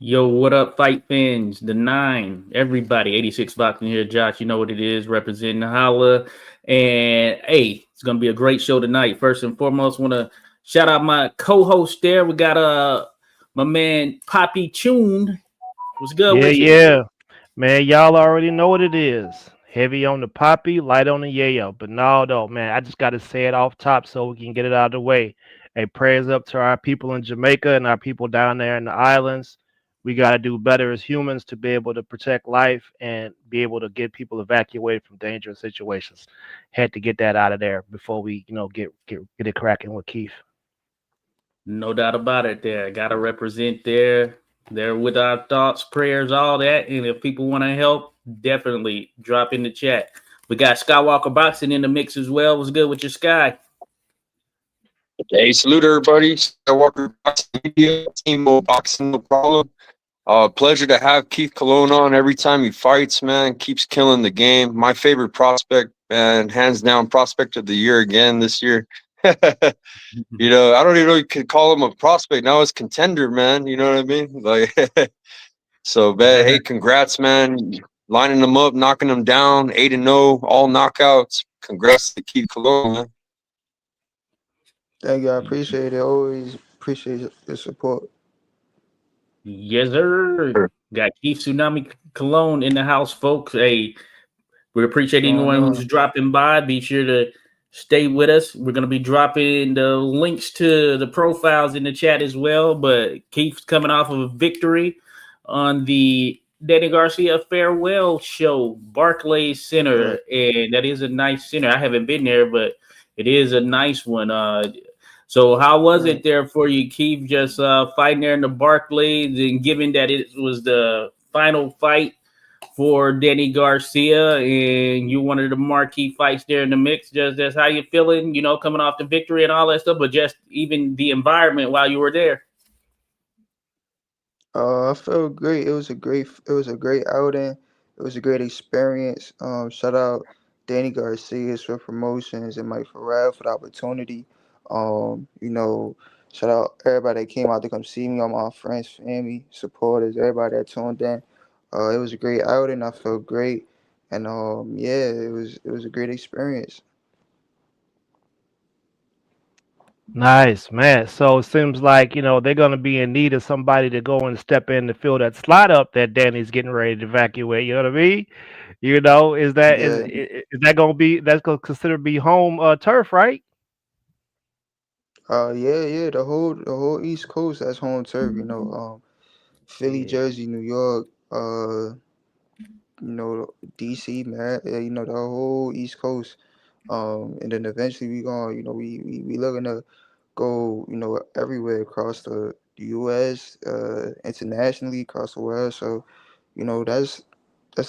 Yo, what up, fight fans? The nine, everybody, 86 Boxing here. Josh, you know what it is, representing the Holla. And hey, it's gonna be a great show tonight. First and foremost, wanna shout out my co-host there. We got my man Poppy Tune. What's good Yeah, with you? yeah. Man, y'all already know what it is. Heavy on the poppy, light on the yayo. But no, though, man, I just got to say it off top so we can get it out of the way. Hey, prayers up to our people in Jamaica and our people down there in the islands. We got to do better as humans to be able to protect life and be able to get people evacuated from dangerous situations. Had to get that out of there before we, get it cracking with Keith. No doubt about it. There, gotta represent there. There with our thoughts, prayers, all that. And if people want to help, definitely drop in the chat. We got Skywalker Boxing in the mix as well. What's good with your Sky? Hey, salute everybody. Skywalker Boxing Media, Team Mo Boxing, no problem. Pleasure to have Keith Colon on every time he fights, man. Keeps killing the game. My favorite prospect, man, hands down, prospect of the year again this year. I don't even know you could call him a prospect. Now it's contender, man. You know what I mean? Like, so, man, hey, congrats, man. Lining them up, knocking them down, 8-0, all knockouts. Congrats to Keith Colon, man. Thank you. I appreciate it. Always appreciate the support. Yes, sir. Got Keith Tsunami Cologne in the house, folks. Hey, we appreciate Going anyone who's on. dropping by. Be sure to stay with us. We're going to be dropping the links to the profiles in the chat as well. But Keith's coming off of a victory on the Danny Garcia farewell show, Barclays Center. Right. And that is a nice center. I haven't been there, but it is a nice one. So how was Right. it there for you, Keith? Just fighting there in the Barclays, and given that it was the final fight for Danny Garcia, and you one of the marquee fights there in the mix. Just how you feeling? Coming off the victory and all that stuff, but just even the environment while you were there. I felt great. It was a great outing. It was a great experience. Shout out Danny Garcia for promotions and Mike Farrell for the opportunity. Um, you know, Shout out everybody that came out to come see me, all my friends, family, supporters, everybody that tuned in. It was a great outing. I felt great, and yeah, it was a great experience. Nice, man. So it seems like, they're going to be in need of somebody to go and step in to fill that slot up that Danny's getting ready to evacuate. You know what I mean? Is that Yeah. is that going to be that's going to consider be home turf, right? Yeah. The whole East Coast, that's home turf. Philly, Yeah. Jersey, New York, DC, man. The whole East Coast. And then eventually we going, we looking to go, everywhere across the U.S., internationally across the world. So, that's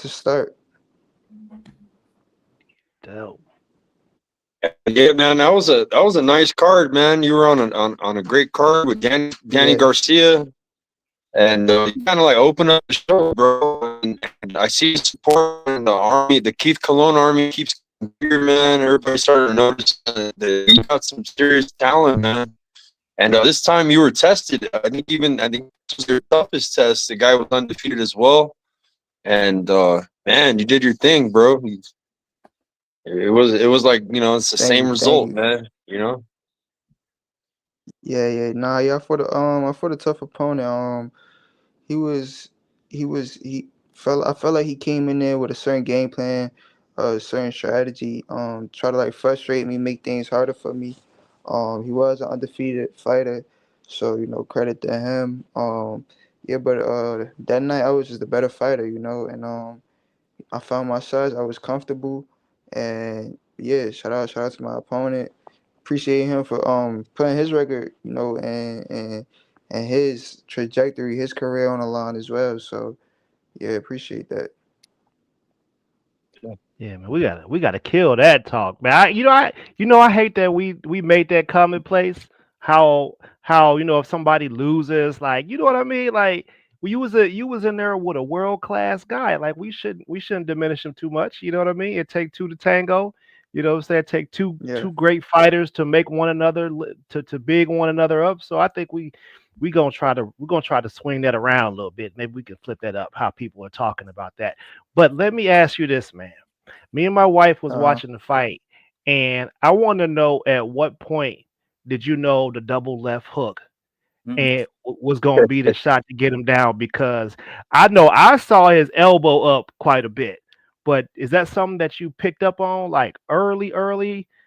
a start. Dope. Yeah, man, that was a nice card, man. You were on a great card with Danny Yeah. Garcia, and you kind of like open up the show, bro. And I see support in the army, the Keith Cologne army keeps getting bigger, man. Everybody started to notice that you got some serious talent, man. And this time you were tested. I think this was your toughest test. The guy was undefeated as well, and man, you did your thing, bro. It was like it's the Thank same you. Thank result, you. man. Yeah. Yeah. Nah. Yeah. I fought a tough opponent. He was he felt I felt like he came in there with a certain game plan, a certain strategy, try to like frustrate me, make things harder for me. He was an undefeated fighter, so credit to him. Yeah, but that night I was just a better fighter, and I found my shots. I was comfortable, and yeah, shout out to my opponent. Appreciate him for putting his record, and his trajectory, his career on the line as well. So yeah, appreciate that. Yeah, man, we gotta kill that talk, man. I hate that we made that commonplace. How if somebody loses, like what I mean, like you was in there with a world class guy. Like we shouldn't diminish him too much. You know what I mean? It take two to tango. You know what I'm saying? It take two Yeah, two great fighters to make one another to big one another up. So I think we're gonna try to swing that around a little bit. Maybe we can flip that up, how people are talking about that. But let me ask you this, man. Me and my wife was Uh, watching the fight, and I want to know, at what point did you know the double left hook and was going to be the shot to get him down? Because I know I saw his elbow up quite a bit, but is that something that you picked up on like early?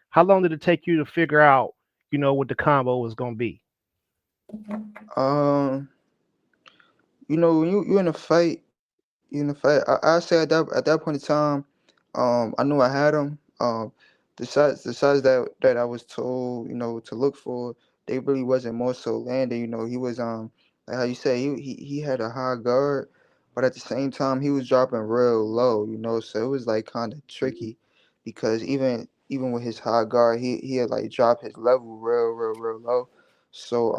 How long did it take you to figure out, what the combo was going to be? um, when you in a fight, I say at that point in time, I knew I had him. The shots that I was told, to look for, they really wasn't more so landing. He was like how you say, he had a high guard, but at the same time he was dropping real low. So it was like kind of tricky, because even with his high guard, he had like dropped his level real low. So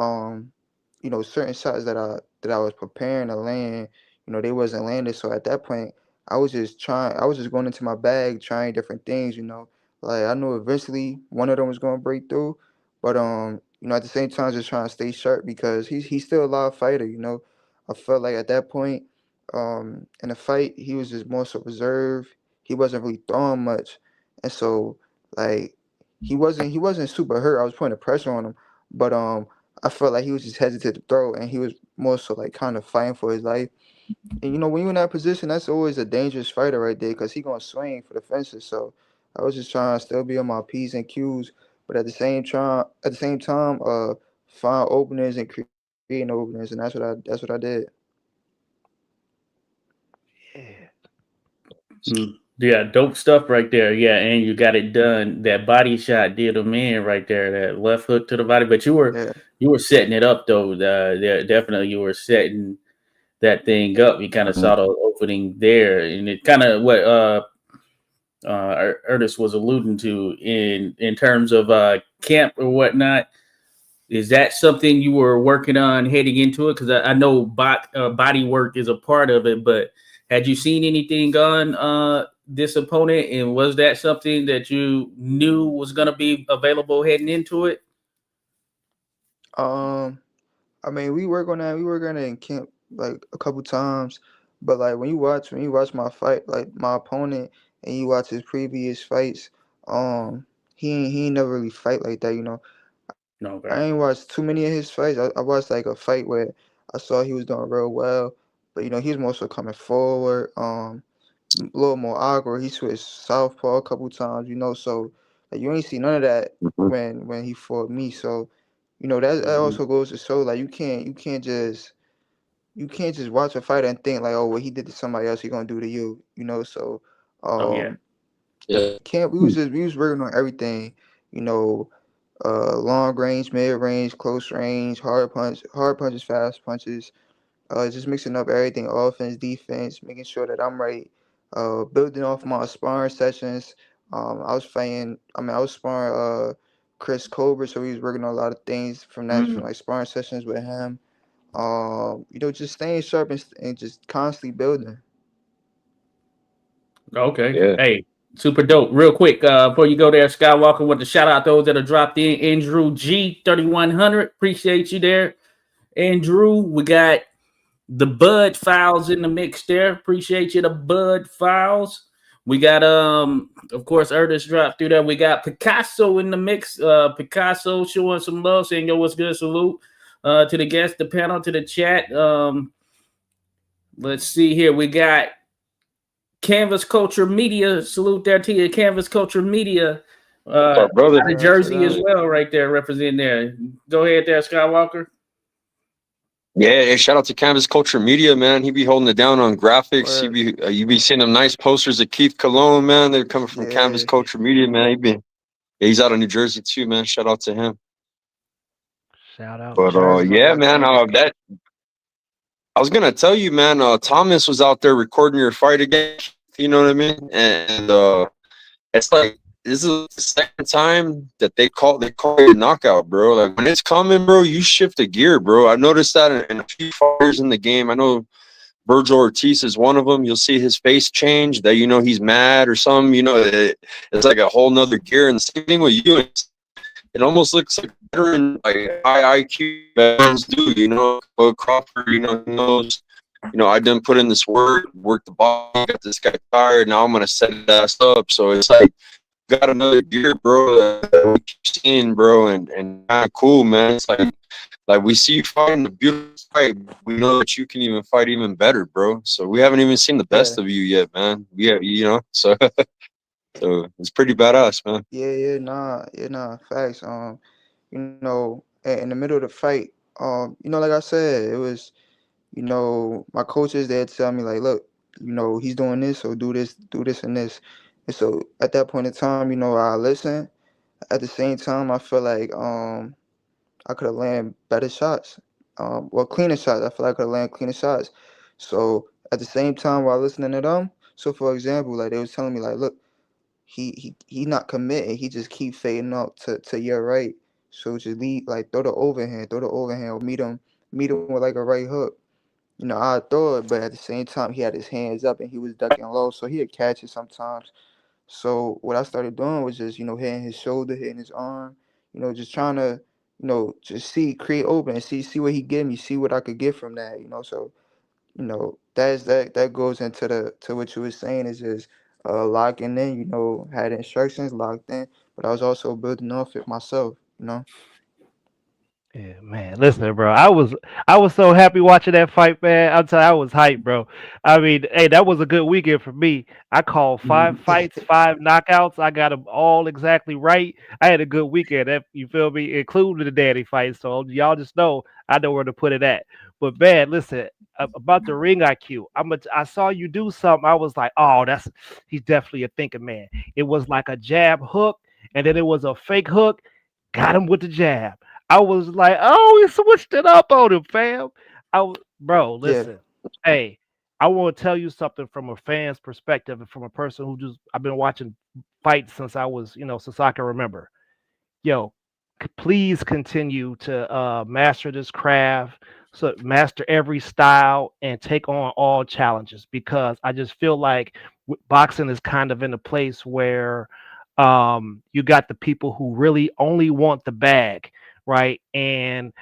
certain shots that I was preparing to land, they wasn't landing. So at that point, I was just going into my bag, trying different things. Like I knew eventually one of them was gonna break through, but at the same time, just trying to stay sharp, because he's still a live fighter. I felt like at that point, in the fight, he was just more so reserved. He wasn't really throwing much, and so like he wasn't super hurt. I was putting the pressure on him, but I felt like he was just hesitant to throw, and he was more so like kind of fighting for his life. And when you're in that position, that's always a dangerous fighter right there, because he gonna swing for the fences. So I was just trying to still be on my P's and Q's, but at the same time, find openings and creating openings, and that's what I did. Yeah. Yeah, dope stuff right there. Yeah, and you got it done. That body shot did him in right there. That left hook to the body. But you Yeah. were setting it up though. Definitely you were setting that thing up. You kind of saw the opening there, and it kind of what Ernest was alluding to in terms of camp or whatnot. Is that something you were working on heading into it? Because I know body work is a part of it, but had you seen anything on this opponent, and was that something that you knew was going to be available heading into it? I mean, we work on it in camp like a couple times, but like when you watch my fight, like my opponent, and you watch his previous fights, he ain't never really fight like that. No, I okay. ain't watched too many of his fights. I watched like a fight where I saw he was doing real well, but he was more so coming forward, a little more awkward. He switched southpaw a couple times. So like, you ain't see none of that Mhm. when he fought me. So that also goes to show, like, you can't just watch a fighter and think like, oh, what he did to somebody else, he gonna do to you. So Oh yeah. Yeah. can't we was working on everything, you know, long range, mid range, close range, hard punches, fast punches, just mixing up everything, offense, defense, making sure that I'm right, building off my sparring sessions. I was sparring Chris Colbert, so he was working on a lot of things from like sparring sessions with him. Just staying sharp, and just constantly building. Okay. Yeah. Hey, super dope. Real quick, before you go there, Skywalker, want to shout out those that have dropped in. Andrew G 3100, appreciate you there. Andrew, we got the Bud Files in the mix there. Appreciate you, the Bud Files. We got of course, Ernest dropped through there. We got Picasso in the mix. Picasso showing some love, saying yo, what's good, salute. To the guests, the panel, to the chat. Let's see here. We got Canvas Culture Media. Salute there to you, Canvas Culture Media. Our brother. Out of Shout Jersey as out. well, right there, representing there. Go ahead there, Skywalker. Yeah, hey, shout out to Canvas Culture Media, man. He be holding it down on graphics. Word. You be seeing them nice posters of Keith Cologne, man. They're coming from Canvas Yeah. Culture Media, man. He's out of New Jersey too, man. Shout out to him. Shout out But Jersey, my Jersey. yeah, boy man. Canvas. That I was gonna tell you, man. Thomas was out there recording your fight again. You know what I mean? And it's like this is the second time that they call it a knockout, bro. Like when it's coming, bro, you shift a gear, bro. I've noticed that in a few fighters in the game. I know Virgil Ortiz is one of them. You'll see his face change, that he's mad or something. It's like a whole nother gear. And the same thing with you. it almost looks like veteran, like high IQ veterans do, you know. But Crawford, you know, knows, you know, I didn't put in this work the body, got this guy tired. Now I'm gonna set his ass up. So it's like got another gear, bro, that we keep seeing, bro, and kind of cool, man. It's like we see you fighting a beautiful fight. We know that you can even fight even better, bro. So we haven't even seen the best Yeah. of you yet, man. Yeah, you know, so so it's pretty badass, man. Yeah, nah, facts. You know, in the middle of the fight, you know, like I said, it was, you know, my coaches, they'd tell me like, look, you know, he's doing this, so do this and this. And so at that point in time, you know, I listen. At the same time, I feel like I could have landed better shots. Well, cleaner shots. I feel like I could have landed cleaner shots. So at the same time while listening to them, so for example, like they was telling me like, look, he not committing. He just keep fading up to your right. So just lead, like throw the overhand, or meet him with like a right hook. You know, I throw it, but at the same time he had his hands up and he was ducking low, so he'd catch it sometimes. So what I started doing was just, you know, hitting his shoulder, hitting his arm, you know, just trying to, you know, just create open and see what he give me, see what I could get from that, you know. So, you know, that goes into the to what you were saying is just locking in, you know, had instructions locked in, but I was also building off it myself, you know. Yeah, man. Listen, bro. I was so happy watching that fight, man. I'm telling you, I was hyped, bro. I mean, hey, that was a good weekend for me. I called 5 fights, 5 knockouts. I got them all exactly right. I had a good weekend. You feel me? Including the daddy fight. So y'all just know I know where to put it at. But man, listen about the ring IQ. I saw you do something. I was like, oh, he's definitely a thinking man. It was like a jab hook, and then it was a fake hook. Got him with the jab. I was like, oh, he switched it up on him, fam. Bro, Yeah. listen. Hey, I want to tell you something from a fan's perspective and from a person who I've been watching fights since I was, since I can remember. Yo, please continue to master this craft, so master every style and take on all challenges, because I just feel like boxing is kind of in a place where you got the people who really only want the bag, right? And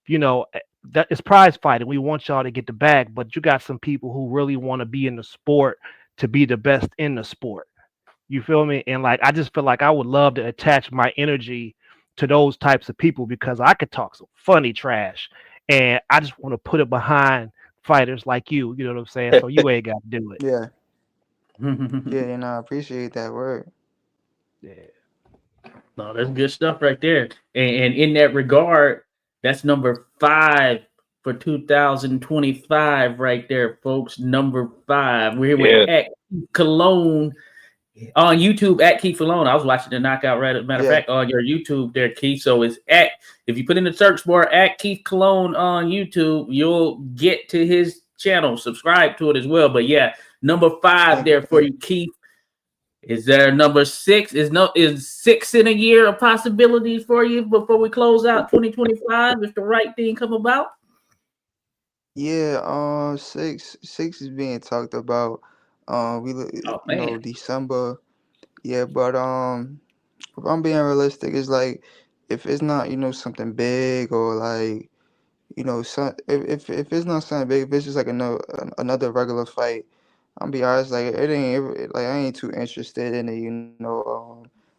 that is prize fighting. We want y'all to get the bag, but you got some people who really want to be in the sport to be the best in the sport. You feel me? And like, I just feel like I would love to attach my energy to those types of people, because I could talk some funny trash, and I just want to put it behind fighters like you. You know what I'm saying? So you ain't got to do it. Yeah. Yeah, and I appreciate that word. Yeah. No, that's good stuff right there. And in that regard, that's number 5 for 2025 right there, folks. Number 5. We're here with at Cologne on YouTube at Keith Cologne. I was watching the knockout, right? Matter of fact, on your YouTube there, Keith. So it's if you put in the search bar at Keith Cologne on YouTube, you'll get to his channel. Subscribe to it as well. But yeah, number 5 there for you, Keith. Is there number 6? Is 6 in a year a possibility for you before we close out 2025 if the right thing come about? Yeah, six is being talked about. December. Yeah, but if I'm being realistic, it's like if it's not, something big or like, if it's not something big, if it's just like another regular fight, I'll be honest, like it ain't like I ain't too interested in it,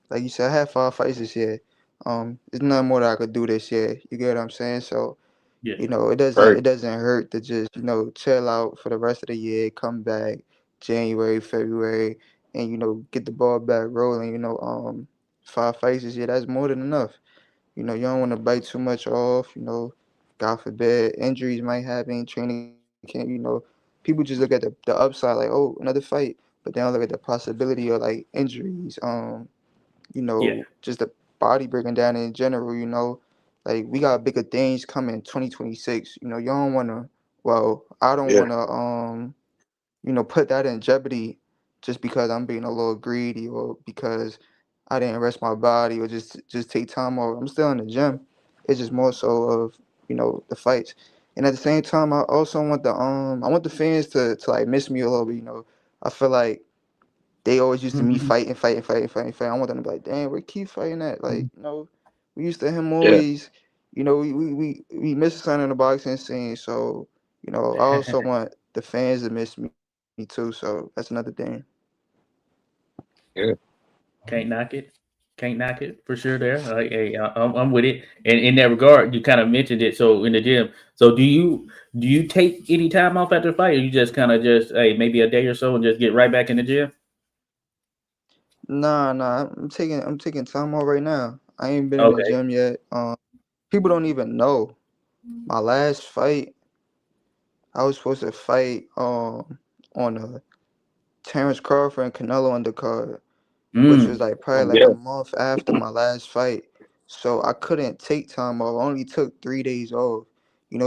like you said, I had 5 fights this year. There's nothing more that I could do this year. You get what I'm saying? So, Yeah. it doesn't hurt to just, chill out for the rest of the year, come back January, February, and get the ball back rolling. 5 fights this year, that's more than enough. You don't want to bite too much off. God forbid injuries might happen. Training camp. People just look at the upside, like, oh, another fight, but they don't look at the possibility of like injuries. Just the body breaking down in general. Like we got bigger things coming in 2026. You don't want to. Well, I don't want to. Put that in jeopardy just because I'm being a little greedy or because I didn't rest my body or just take time off. I'm still in the gym. It's just more so of, the fights. And at the same time, I also want I want the fans to like miss me a little bit. I feel like they always used to me fighting. I want them to be like, damn, where Keith fighting at? Like, We used to him Yeah. always, we miss something in the boxing scene. So, I also want the fans to miss me too. So that's another thing. Yeah. Can't knock it. Can't knock it for sure. There, hey, I'm with it. And in that regard, you kind of mentioned it. So in the gym, so do you take any time off after the fight, or you just kind of just hey maybe a day or so and just get right back in the gym? Nah. I'm taking time off right now. I ain't been in the Okay. gym yet. People don't even know my last fight. I was supposed to fight on a Terrence Crawford and Canelo undercard, which was Mm. like probably like Yeah. a month after my last fight. So I couldn't take time off. I only took 3 days off.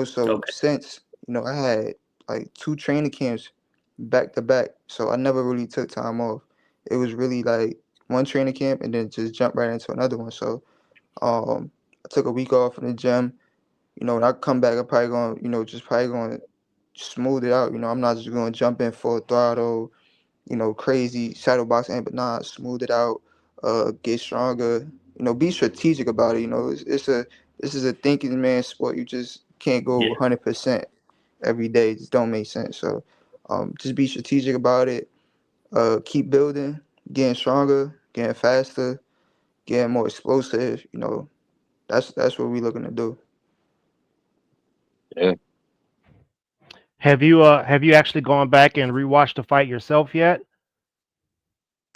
So Okay. since, I had like 2 training camps back to back. So I never really took time off. It was really like one training camp and then just jump right into another one. So I took a week off in the gym. When I come back, I'm probably going, just probably going to smooth it out. I'm not just going to jump in full throttle, crazy shadow boxing, but nah, smooth it out, get stronger, be strategic about it. This is a thinking man sport. You just can't go Yeah. 100% every day. It just don't make sense. So, just be strategic about it. Keep building, getting stronger, getting faster, getting more explosive. That's what we're looking to do. Yeah. Have you actually gone back and rewatched the fight yourself yet?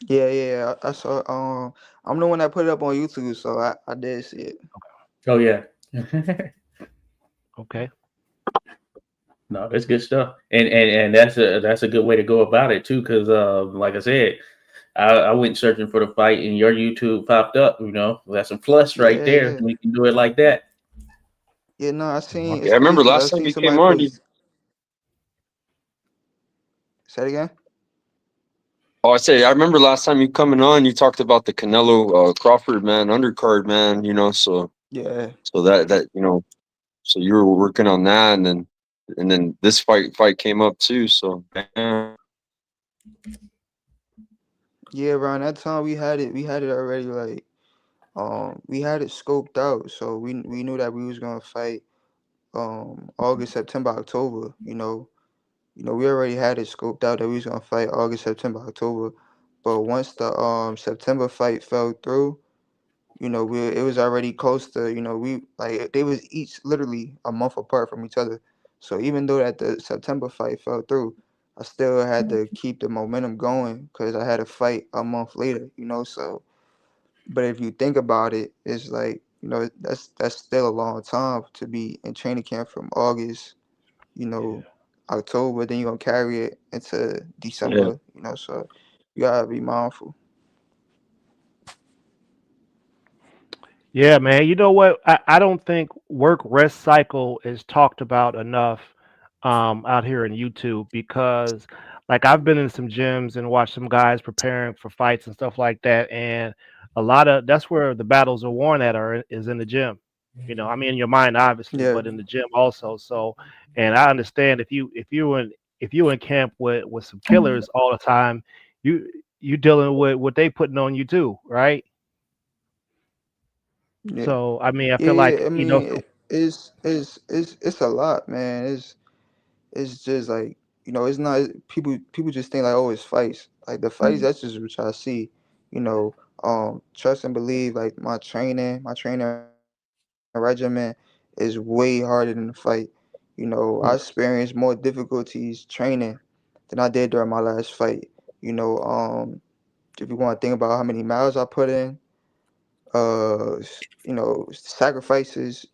Yeah. I saw. I'm the one that put it up on YouTube, so I did see it. Oh yeah. Okay. No, that's good stuff, and that's a good way to go about it too. Because like I said, I went searching for the fight, and your YouTube popped up. That's a plus right there. Yeah. We can do it like that. Yeah, no, I seen Yeah. it's I remember crazy because I last time seen you came somebody on, you post. Say it again. oh, I remember last time you coming on, you talked about the Canelo Crawford man, undercard man, Yeah, so so you were working on that, and then this fight came up too. So yeah. yeah. Around that time, we had it already. Like, we had it scoped out, so we knew that we was gonna fight. August, September, October. We already had it scoped out that we was gonna fight August, September, October. But once the September fight fell through, it was already close to, we like they was each literally a month apart from each other. So even though that the September fight fell through, I still had to keep the momentum going because I had a fight a month later. So, but if you think about it, it's like, that's still a long time to be in training camp from August, you know, October, then you're gonna carry it into Yeah. December, so you gotta be mindful. Yeah, man. You know what? I don't think work rest cycle is talked about enough out here in YouTube because, like, I've been in some gyms and watched some guys preparing for fights and stuff like that, and a lot of that's where the battles are won at are is in the gym. I mean, in your mind, obviously, Yeah, but in the gym also. So, and I understand if you in camp with some killers all the time, you dealing with what they putting on you too, right? yeah. So I mean, I feel Yeah, like I mean, it's a lot, man. It's just like, it's not people just think like, oh, it's fights. Like the fights, that's just what I see. You know, trust and believe. Like my training regimen is way harder than the fight. I experienced more difficulties training than I did during my last fight. You know, um, if you want to think about how many miles I put in, sacrifices,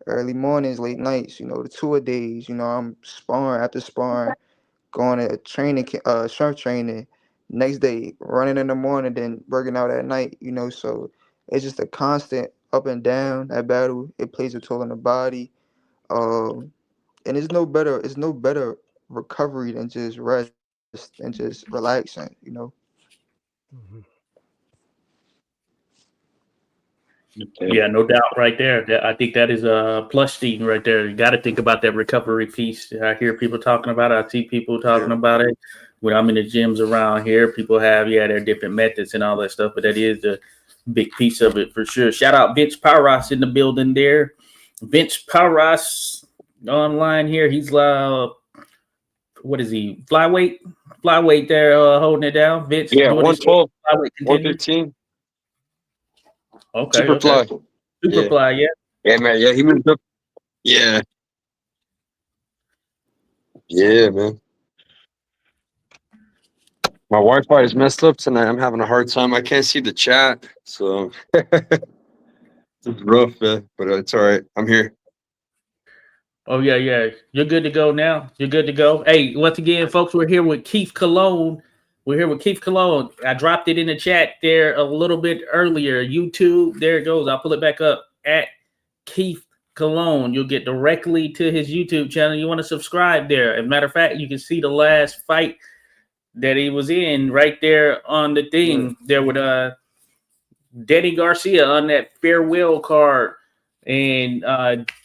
early mornings, late nights, the tour days, I'm sparring after sparring, going to strength training, next day running in the morning, then working out at night, so it's just a constant up and down. That battle, it plays a toll on the body. And it's no better recovery than just rest and just relaxing. Mhm. Yeah, no doubt, right there. I think that is a plus thing right there. You got to think about that recovery piece. I hear people talking about it. I see people talking Yeah. about it. When I'm in the gyms around here, people have their different methods and all that stuff. But that is the big piece of it for sure. Shout out Vince Pauras in the building there. Vince Pauras online here. He's what is he? Flyweight there, holding it down. Vince, Yeah, doing his 112, flyweight contender. 115. Okay, Super fly. super fly, yeah. Yeah, man. Yeah, he moved up. Yeah. Yeah, man. My Wi-Fi is messed up tonight. I'm having a hard time. I can't see the chat, so it's rough, man. But it's all right. I'm here. Oh yeah. You're good to go now. You're good to go. Hey, once again, folks, we're here with Keith Cologne. I dropped it in the chat there a little bit earlier. YouTube, there it goes. I'll pull it back up at Keith Cologne. You'll get directly to his YouTube channel. You want to subscribe there. As a matter of fact, you can see the last fight that he was in right there on the thing there with Danny Garcia on that farewell card. And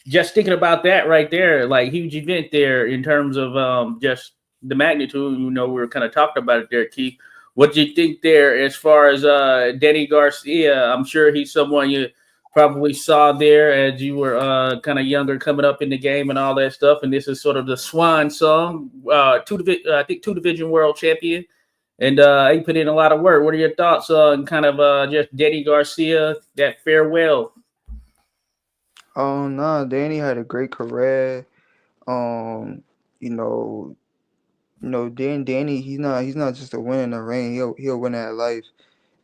just thinking about that right there, like huge event there in terms of just the magnitude. You know, we were kind of talking about it there, Keith. What do you think there as far as Danny Garcia? I'm sure he's someone you probably saw there as you were kind of younger coming up in the game and all that stuff. And this is sort of the swan song, I think two division world champion. And he put in a lot of work. What are your thoughts on kind of just Danny Garcia, that farewell? Oh no, Danny had a great career. Danny, he's not just a winner in the ring. He'll win at life.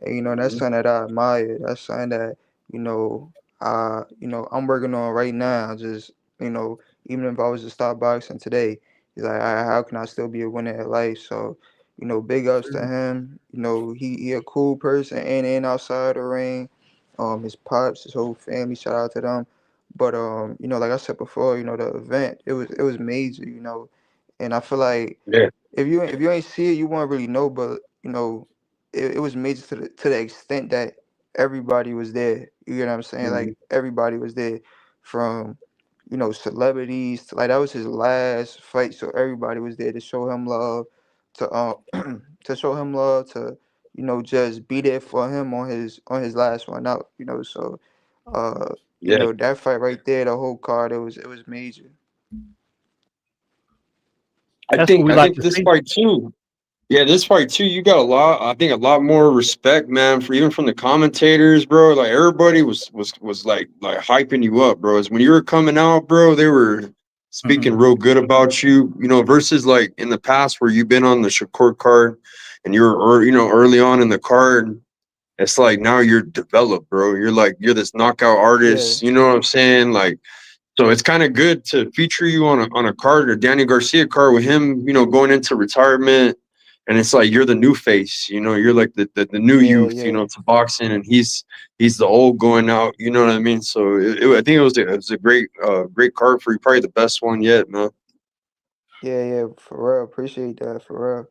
And that's something that I admire. That's something that, I'm working on right now. Just, even if I was to stop boxing today, he's like, how can I still be a winner at life? So, big ups to him. He a cool person in and outside the ring. His pops, his whole family, shout out to them. But like I said before, the event, it was major, and I feel like if you ain't see it, you won't really know. But it was major to the extent that everybody was there. You get what I'm saying? Like everybody was there, from celebrities to, like, that was his last fight, so everybody was there to show him love, to to show him love, to just be there for him on his last one out. So that fight right there, the whole card, it was major. I think this fight too. Yeah, this fight too. You got a lot more respect, man, for even from the commentators, bro. Like everybody was like hyping you up, bro. As when you were coming out, bro, they were speaking real good about you. Versus like in the past where you've been on the Shakur card and you're early on in the card. It's like now you're developed, bro. You're this knockout artist. You know what I'm saying? Like, so it's kind of good to feature you on a card, or Danny Garcia card, with him, going into retirement. And it's like you're the new face, you're like the new youth, to boxing, and he's the old going out, you know what I mean? So I think it was a great card for you, probably the best one yet, man. Yeah, for real. Appreciate that, for real.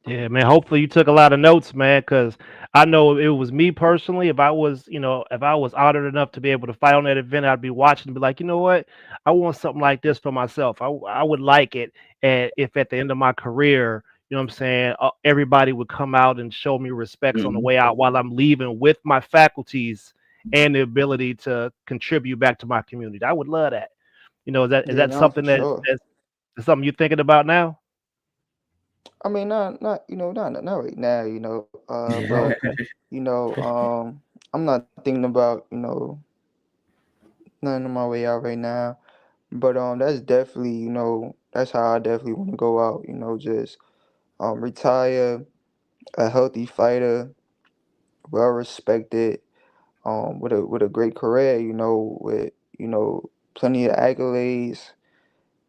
Yeah, man. Hopefully you took a lot of notes, man, because I know it was me personally. If I was honored enough to be able to fight on that event, I'd be watching and be like, you know what? I want something like this for myself. I would like it. And if at the end of my career, you know what I'm saying, everybody would come out and show me respects on the way out while I'm leaving with my faculties and the ability to contribute back to my community. I would love that. Is that something that's something you're thinking about now? I mean, not right now, but I'm not thinking about nothing on my way out right now. But that's definitely that's how I definitely want to go out. Just retire a healthy fighter, well respected, with a great career. With plenty of accolades,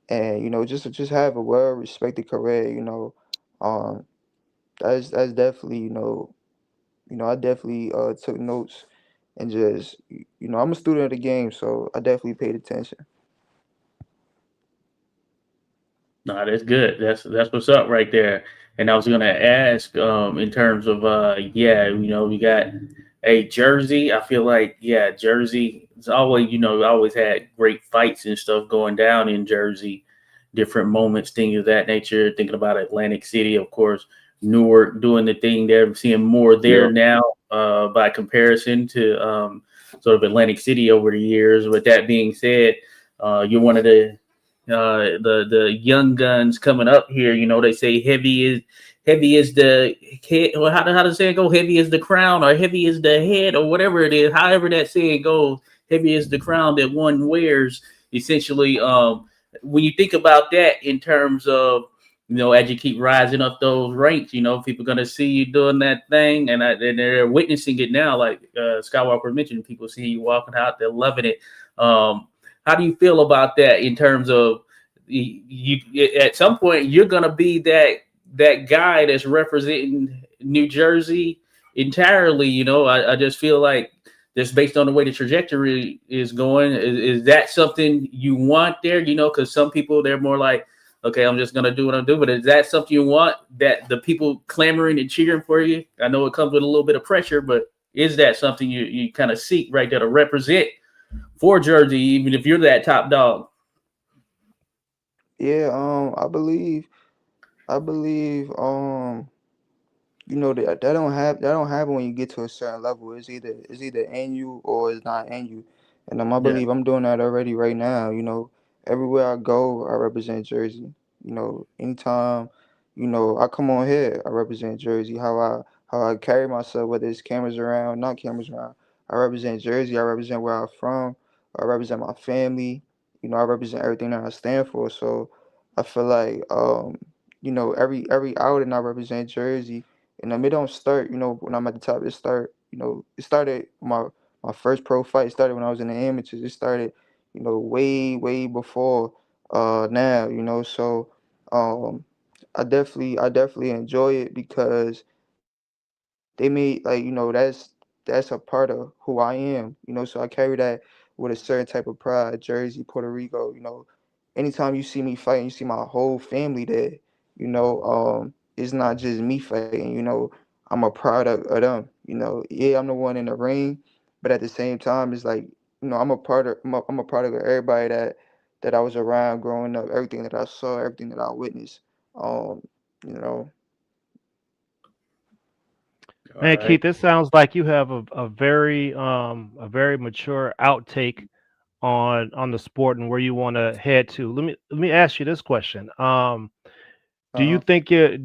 and just have a well respected career. Um, that's definitely I definitely took notes, and just I'm a student of the game, so I definitely paid attention. No, that's good. That's what's up right there. And I was gonna ask, in terms of we got a Jersey. I feel like Jersey is always had great fights and stuff going down in Jersey, different moments, things of that nature. Thinking about Atlantic City, of course, Newark doing the thing there. I'm seeing more there Yeah. now by comparison to sort of Atlantic City over the years. With that being said, you're one of the young guns coming up here. You know, they say heavy is the head. Well, how does it go? Heavy is the crown, or heavy is the head, or whatever it is. However that saying goes, heavy is the crown that one wears. Essentially, when you think about that in terms of, you know, as you keep rising up those ranks, you know, people are gonna see you doing that thing, and they're witnessing it now. Like Skywalker mentioned, people see you walking out, they're loving it. How do you feel about that in terms of you at some point you're gonna be that guy that's representing New Jersey entirely? You know, I just feel like just based on the way the trajectory is going, is that something you want there? You know, because some people, they're more like, okay, I'm just gonna do what I'm doing. But is that something you want, that the people clamoring and cheering for you? I know it comes with a little bit of pressure, but is that something you kind of seek right there to represent for Jersey, even if you're that top dog? Yeah, I believe, you know, that don't happen when you get to a certain level. It's either in you or it's not in you. And I Yeah. believe I'm doing that already right now. You know, everywhere I go, I represent Jersey. You know, anytime, you know, I come on here, I represent Jersey. How I carry myself, whether it's cameras around, not cameras around, I represent Jersey. I represent where I'm from. I represent my family. You know, I represent everything that I stand for. So I feel like, you know, every outing I represent Jersey. And it don't start, you know, when I'm at the top. It started my first pro fight started when I was in the amateurs. It started, you know, way before now, you know. So um I definitely enjoy it because they made, like, you know, that's a part of who I am, you know. So I carry that with a certain type of pride. Jersey, Puerto Rico, you know. Anytime you see me fighting, you see my whole family there. You know, it's not just me fighting. You know, I'm a product of them. You know, yeah, I'm the one in the ring, but at the same time, it's like, you know, I'm a product of everybody that I was around growing up. Everything that I saw, everything that I witnessed. Um, you know. All Man, right. Keith, it sounds like you have a very mature outtake on the sport and where you want to head to. Let me ask you this question. Uh-huh. Do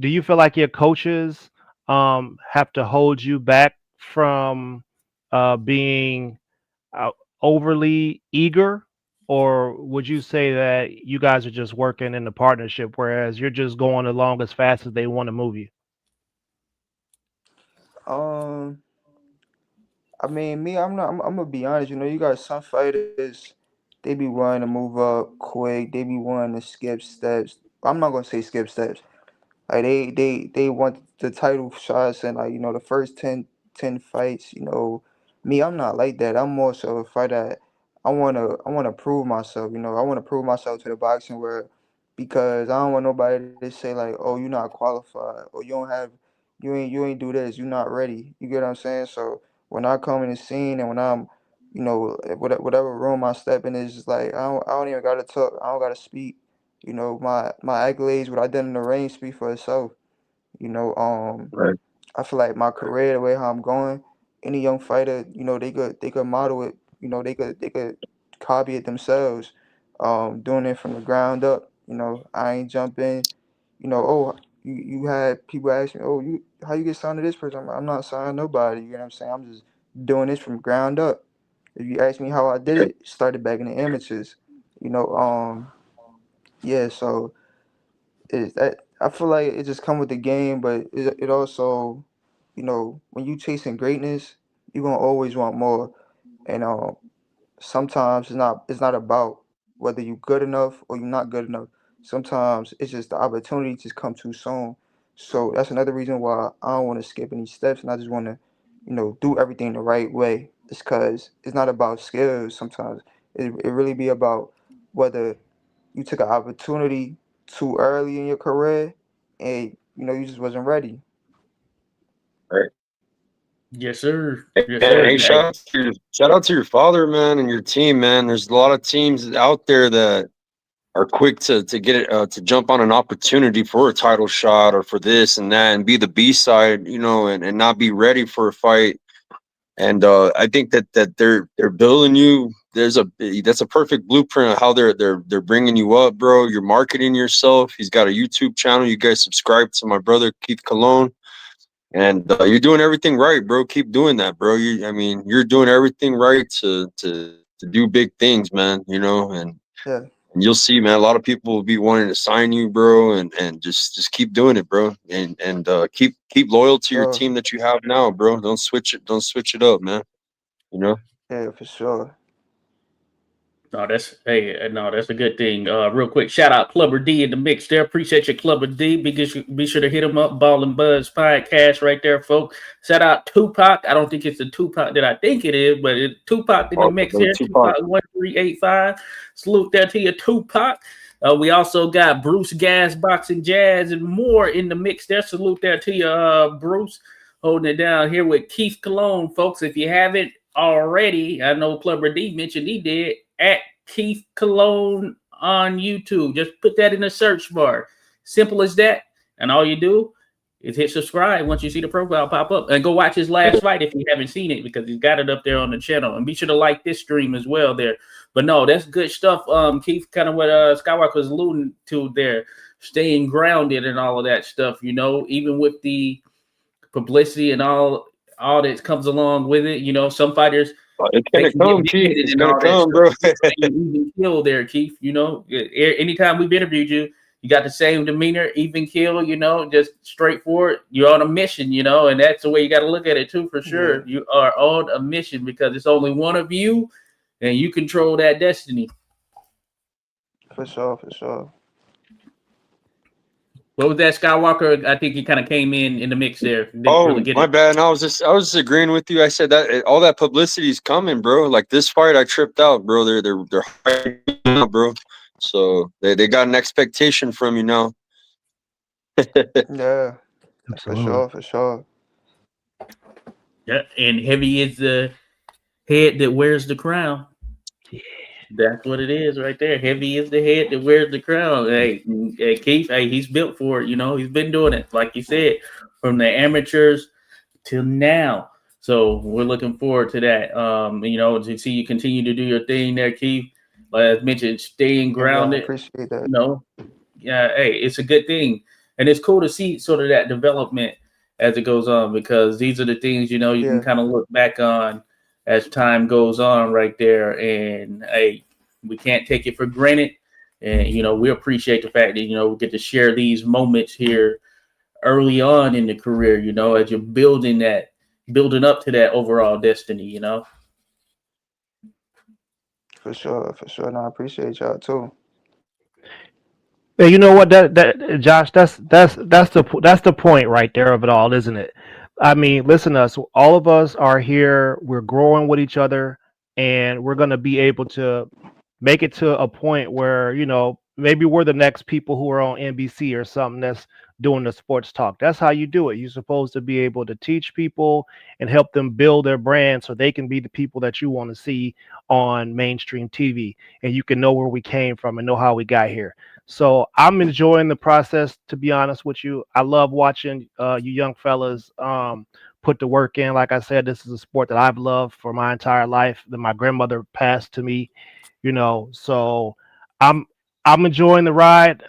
you feel like your coaches have to hold you back from being overly eager, or would you say that you guys are just working in the partnership, whereas you're just going along as fast as they want to move you? Um, I mean, me, I'm not. I'm gonna be honest. You know, you got some fighters, they be wanting to move up quick. They be wanting to skip steps. I'm not gonna say skip steps. Like they want the title shots and, like, you know, the first 10 fights. You know, me, I'm not like that. I'm more so a fighter. I wanna prove myself. You know, I wanna prove myself to the boxing world because I don't want nobody to say like, oh, you're not qualified, or you don't have, you ain't do this, you're not ready. You get what I'm saying? So when I come in the scene and when I'm, you know, whatever room I step in, is just like I don't even gotta talk. I don't gotta speak. You know, my accolades, what I done in the ring, speak for itself. You know, Right. I feel like my career, the way how I'm going, any young fighter, you know, they could model it. You know, they could copy it themselves. Doing it from the ground up. You know, I ain't jumping. You know, oh, you had people ask me, oh, you how you get signed to this person? I'm not signing nobody. You know what I'm saying? I'm just doing this from ground up. If you ask me how I did it, started back in the amateurs. You know, yeah. So is that I feel like it just come with the game, but it also, you know, when you chasing greatness, you're gonna always want more. And sometimes it's not about whether you're good enough or you're not good enough. Sometimes it's just the opportunity just come too soon. So that's another reason why I don't want to skip any steps, and I just want to, you know, do everything the right way. It's because it's not about skills. Sometimes it really be about whether you took an opportunity too early in your career and, you know, you just wasn't ready. Right. Yes, sir. Yes, And sir. hey, shout out to your father, man, and your team, man. There's a lot of teams out there that quick to get it to jump on an opportunity for a title shot or for this and that and be the B side, you know, and not be ready for a fight. And I think that they're building you. That's a perfect blueprint of how they're bringing you up, bro. You're marketing yourself. He's got a YouTube channel. You guys subscribe to my brother Keith Colon, and you're doing everything right, bro. Keep doing that, bro. You're doing everything right to do big things, man. You know, and Yeah. and you'll see, man. A lot of people will be wanting to sign you, bro, and just keep doing it, bro. And keep loyal to your Sure. team that you have now, bro. Don't switch it up, man. You know. Yeah, for sure. No, that's a good thing. Real quick, shout out Clubber D in the mix there. Appreciate you, Clubber D. Be sure to hit him up. Ball and Buzz podcast right there, folks. Shout out Tupac. I don't think it's the Tupac that I think it is, but it's Tupac in the mix here. Tupac 1385. Salute there to you, Tupac. We also got Bruce Gas, Boxing Jazz, and more in the mix there. Salute there to you, Bruce. Holding it down here with Keith Colon, folks. If you haven't already, I know Clubber D mentioned he did, at Keith Colon on YouTube. Just put that in the search bar. Simple as that. And all you do is hit subscribe once you see the profile pop up. And go watch his last fight if you haven't seen it, because he's got it up there on the channel. And be sure to like this stream as well there. But no, that's good stuff. Keith, kind of what Skywalker was alluding to there. Staying grounded and all of that stuff, you know, even with the publicity and all that comes along with it. You know, some fighters, it's gonna come, Keith. It's gonna come, bro. Even kill there, Keith. You know, anytime we've interviewed you, you got the same demeanor, even kill. You know, just straightforward. You're on a mission, you know, and that's the way you got to look at it too, for sure. Yeah. You are on a mission because it's only one of you, and you control that destiny. For sure, for sure. What was that, Skywalker? I think he kind of came in the mix there. Didn't really my bad. And I was just agreeing with you. I said that all that publicity is coming, bro. Like this fight, I tripped out, bro. They're hyping up, bro. So they got an expectation from you now. Yeah, for sure. Yeah, and heavy is the head that wears the crown. Yeah. That's what it is right there. Heavy is the head that wears the crown. Hey, Keith, he's built for it. You know, he's been doing it, like you said, from the amateurs till now. So we're looking forward to that. You know, to see you continue to do your thing there, Keith. Like I mentioned, staying grounded. I appreciate that. You know, yeah, hey, it's a good thing. And it's cool to see sort of that development as it goes on, because these are the things, you know, you can kind of look back on as time goes on right there. And hey, we can't take it for granted. And, you know, we appreciate the fact that, you know, we get to share these moments here early on in the career, you know, as you're building up to that overall destiny, you know. For sure. No, I appreciate y'all too. Yeah, you know what, that Josh, that's the point right there of it all, isn't it? I mean, listen to us. All of us are here. We're growing with each other, and we're going to be able to make it to a point where, you know, maybe we're the next people who are on NBC or something that's doing the sports talk. That's how you do it. You're supposed to be able to teach people and help them build their brand so they can be the people that you want to see on mainstream TV, and you can know where we came from and know how we got here. So I'm enjoying the process, to be honest with you. I love watching you young fellas put the work in. Like I said, this is a sport that I've loved for my entire life, that my grandmother passed to me, you know. So I'm enjoying the ride.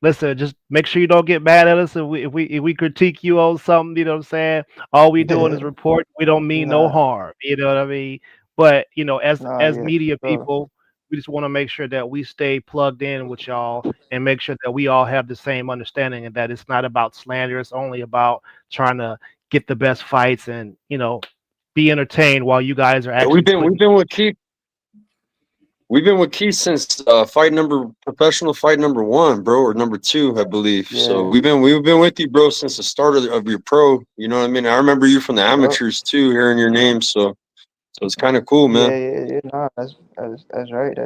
Listen, just make sure you don't get mad at us if we critique you on something, you know what I'm saying? All we doing is report. We don't mean no harm, you know what I mean? But, you know, as media people, we just want to make sure that we stay plugged in with y'all and make sure that we all have the same understanding, and that it's not about slander. It's only about trying to get the best fights and, you know, be entertained while you guys are actually. We've been with Keith. We've been with Keith since professional fight number 1, bro, or number 2, I believe. Yeah. So we've been with you, bro, since the start of your pro. You know what I mean? I remember you from the amateurs too, hearing your name. So it's kind of cool, man. Yeah. No, that's right.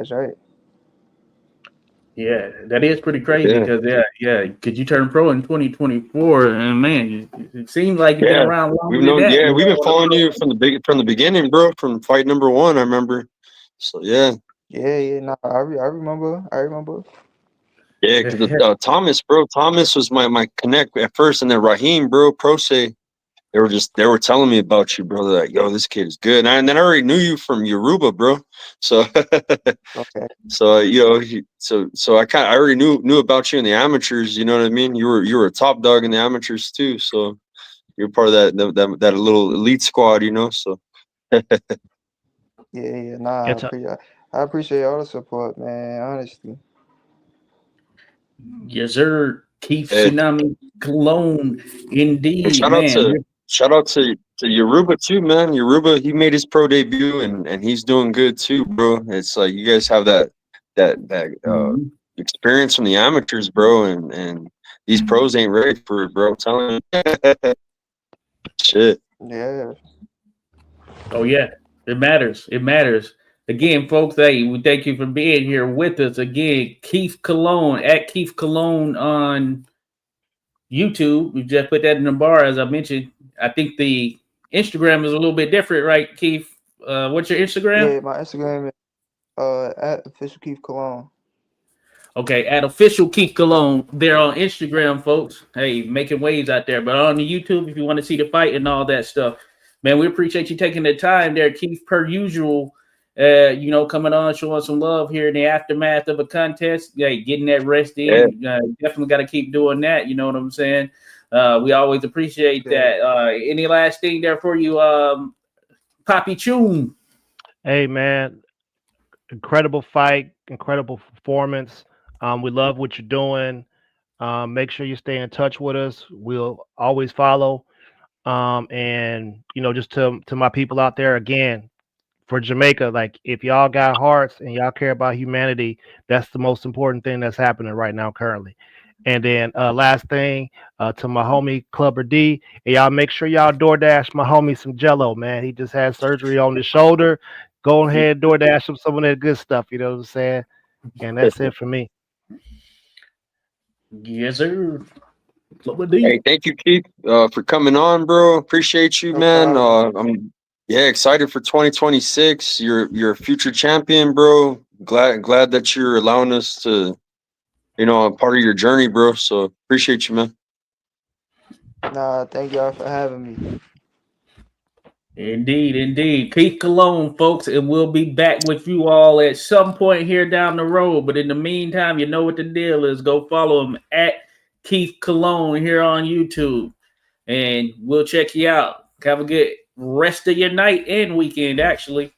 Yeah, that is pretty crazy because because you turned pro in 2024, and man, it seems like you've been around long. We've been following you from the beginning, bro, from fight number 1. I remember. So yeah. Yeah. Nah, I remember. Yeah, because Thomas, bro, Thomas was my connect at first, and then Raheem, bro, Prose, they were telling me about you, bro. They're like, yo, this kid is good, and then I already knew you from Yoruba, bro. So, Okay. so so I already knew about you in the amateurs. You know what I mean? You were a top dog in the amateurs too. So you're part of that little elite squad, you know. So Yeah. Nah, Catch up. I appreciate all the support, man. Honestly. Yes, sir. Keith hey, Tsunami Cologne. Indeed, shout out man. to Yoruba too, man. Yoruba, he made his pro debut and he's doing good too, bro. It's like you guys have that Mhm. experience from the amateurs, bro, and these pros ain't ready for it, bro. I'm telling you. Shit. Yeah. Oh yeah, it matters. It matters. Again, folks, hey, we thank you for being here with us. Again, Keith Cologne at Keith Cologne on YouTube. We just put that in the bar, as I mentioned. I think the Instagram is a little bit different, right, Keith? What's your Instagram? Yeah. My Instagram is at official Keith Cologne. Okay, at official Keith Cologne. They're on Instagram, folks. Hey, making waves out there. But on the YouTube, if you want to see the fight and all that stuff, man, we appreciate you taking the time there, Keith, per usual. Coming on, showing some love here in the aftermath of a contest. Yeah, getting that rest Yeah. in. Definitely got to keep doing that. You know what I'm saying? We always appreciate Yeah. that. Any last thing there for you, Poppy Tune? Hey, man, incredible fight, incredible performance. We love what you're doing. Make sure you stay in touch with us. We'll always follow. And just to my people out there, again, for Jamaica, like if y'all got hearts and y'all care about humanity, that's the most important thing that's happening right now currently. And then last thing, to my homie Clubber D, and y'all make sure y'all DoorDash my homie some Jello, man. He just had surgery on the shoulder. Go ahead, DoorDash him some of that good stuff. You know what I'm saying? And that's it for me. Yes, sir. Clubber D. Hey, thank you, Keith, for coming on, bro. Appreciate you, No man. problem. I'm excited for 2026. You're a future champion, bro. Glad that you're allowing us to, a part of your journey, bro. So appreciate you, man. Nah, thank y'all for having me. Indeed, indeed. Keith Cologne, folks, and we'll be back with you all at some point here down the road. But in the meantime, you know what the deal is. Go follow him at Keith Cologne here on YouTube. And we'll check you out. Have a good rest of your night and weekend, actually.